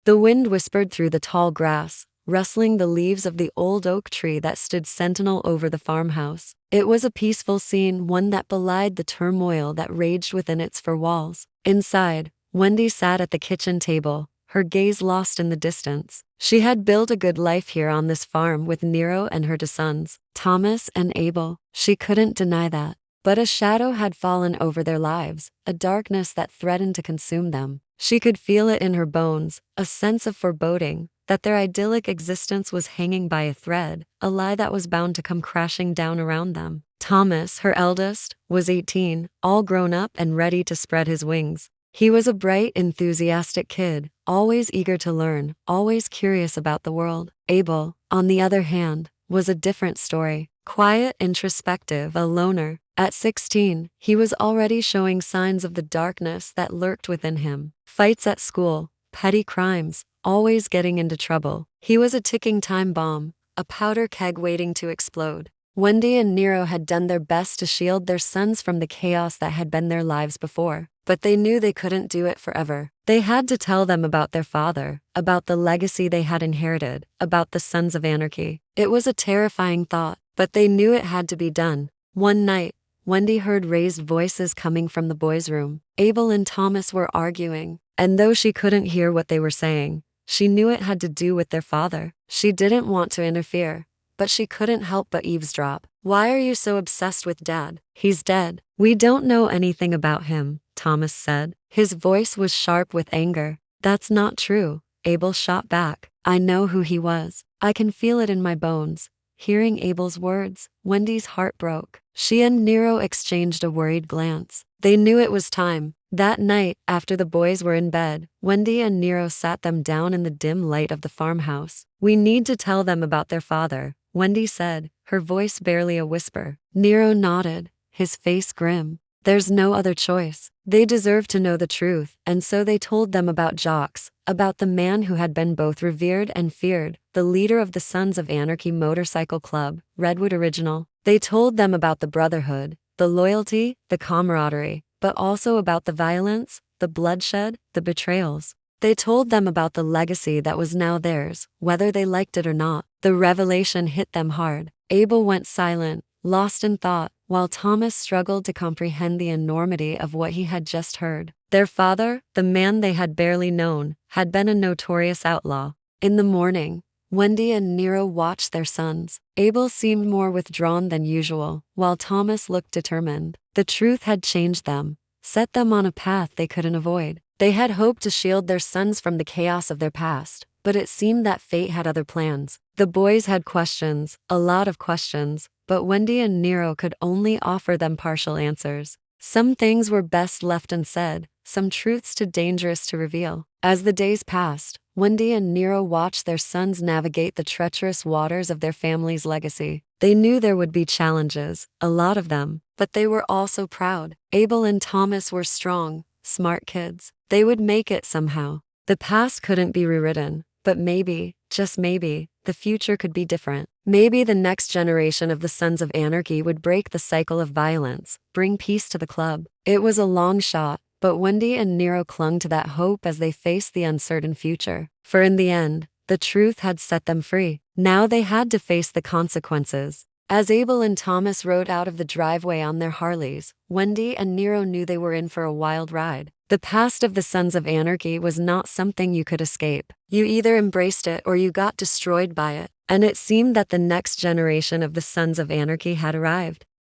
The wind whispered through the tall grass, rustling the leaves of the old oak tree that stood sentinel over the farmhouse. It was a peaceful scene, one that belied the turmoil that raged within its four walls. Inside, Wendy sat at the kitchen table, her gaze lost in the distance. She had built a good life here on this farm with Nero and her two sons, Thomas and Abel. She couldn't deny that. But a shadow had fallen over their lives, a darkness that threatened to consume them. She could feel it in her bones, a sense of foreboding, that their idyllic existence was hanging by a thread, a lie that was bound to come crashing down around them. Thomas, her eldest, was 18, all grown up and ready to spread his wings. He was a bright, enthusiastic kid, always eager to learn, always curious about the world. Abel, on the other hand, was a different story. Quiet, introspective, a loner. At 16, he was already showing signs of the darkness that lurked within him. Fights at school, petty crimes, always getting into trouble. He was a ticking time bomb, a powder keg waiting to explode. Wendy and Nero had done their best to shield their sons from the chaos that had been their lives before, but they knew they couldn't do it forever. They had to tell them about their father, about the legacy they had inherited, about the Sons of Anarchy. It was a terrifying thought, but they knew it had to be done. One night, Wendy heard raised voices coming from the boys' room. Abel and Thomas were arguing, and though she couldn't hear what they were saying, she knew it had to do with their father. She didn't want to interfere, but she couldn't help but eavesdrop. "Why are you so obsessed with Dad? He's dead." "We don't know anything about him," Thomas said. His voice was sharp with anger. "That's not true," Abel shot back. "I know who he was. I can feel it in my bones." Hearing Abel's words, Wendy's heart broke. She and Nero exchanged a worried glance. They knew it was time. That night, after the boys were in bed, Wendy and Nero sat them down in the dim light of the farmhouse. "We need to tell them about their father," Wendy said, her voice barely a whisper. Nero nodded, his face grim. "There's no other choice. They deserve to know the truth." And so they told them about Jocks, about the man who had been both revered and feared, the leader of the Sons of Anarchy Motorcycle Club, Redwood Original. They told them about the brotherhood, the loyalty, the camaraderie, but also about the violence, the bloodshed, the betrayals. They told them about the legacy that was now theirs, whether they liked it or not. The revelation hit them hard. Abel went silent, lost in thought, while Thomas struggled to comprehend the enormity of what he had just heard. Their father, the man they had barely known, had been a notorious outlaw. In the morning, Wendy and Nero watched their sons. Abel seemed more withdrawn than usual, while Thomas looked determined. The truth had changed them, set them on a path they couldn't avoid. They had hoped to shield their sons from the chaos of their past, but it seemed that fate had other plans. The boys had questions, a lot of questions, but Wendy and Nero could only offer them partial answers. Some things were best left unsaid, some truths too dangerous to reveal. As the days passed, Wendy and Nero watched their sons navigate the treacherous waters of their family's legacy. They knew there would be challenges, a lot of them, but they were also proud. Abel and Thomas were strong, smart kids. They would make it somehow. The past couldn't be rewritten, but maybe, just maybe, the future could be different. Maybe the next generation of the Sons of Anarchy would break the cycle of violence, bring peace to the club. It was a long shot, but Wendy and Nero clung to that hope as they faced the uncertain future. For in the end, the truth had set them free. Now they had to face the consequences. As Abel and Thomas rode out of the driveway on their Harleys, Wendy and Nero knew they were in for a wild ride. The past of the Sons of Anarchy was not something you could escape. You either embraced it or you got destroyed by it. And it seemed that the next generation of the Sons of Anarchy had arrived.